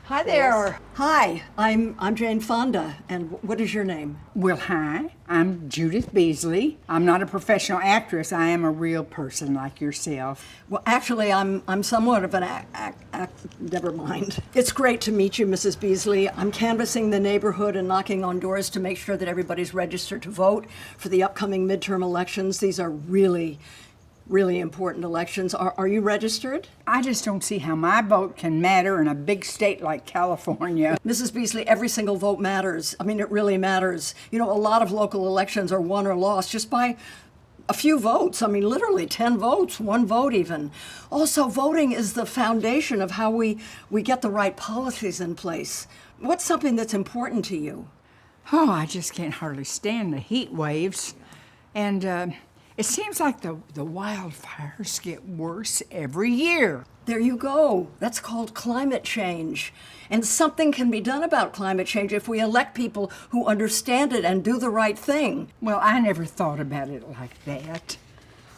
Hi there. Yes. Hi, I'm Jane Fonda, and what is your name? Well, hi. I'm Judith Beasley. I'm not a professional actress. I am a real person like yourself. Well, actually, I'm somewhat of an never mind. It's great to meet you, Mrs. Beasley. I'm canvassing the neighborhood and knocking on doors to make sure that everybody's registered to vote for the upcoming midterm elections. These are really important elections. Are you registered? I just don't see how my vote can matter in a big state like California. Mrs. Beasley, every single vote matters. I mean, it really matters. You know, a lot of local elections are won or lost just by a few votes. I mean, literally 10 votes, 1 vote even. Also, voting is the foundation of how we get the right policies in place. What's something that's important to you? Oh, I just can't hardly stand the heat waves. And it seems like the wildfires get worse every year. There you go. That's called climate change. And something can be done about climate change if we elect people who understand it and do the right thing. Well, I never thought about it like that.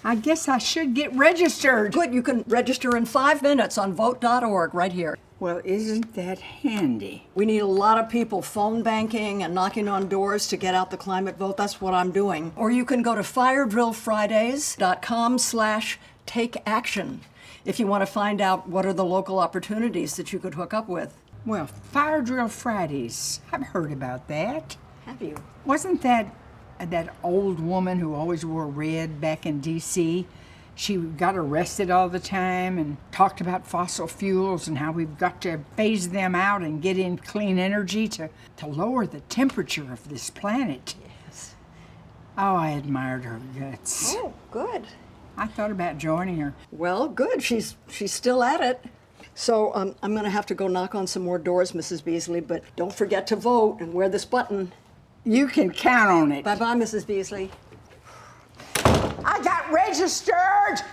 I guess I should get registered. Good, you can register in 5 minutes on vote.org right here. Well, isn't that handy? We need a lot of people phone banking and knocking on doors to get out the climate vote. That's what I'm doing. Or you can go to firedrillfridays.com/takeaction if you want to find out what are the local opportunities that you could hook up with. Well, Fire Drill Fridays. I've heard about that. Have you? Wasn't that old woman who always wore red back in D.C.? She got arrested all the time and talked about fossil fuels and how we've got to phase them out and get in clean energy to lower the temperature of this planet. Yes. Oh, I admired her guts. Oh, good. I thought about joining her. Well, good. She's still at it. So I'm going to have to go knock on some more doors, Mrs. Beasley, but don't forget to vote and wear this button. You can count on it. Bye-bye, Mrs. Beasley. I got registered!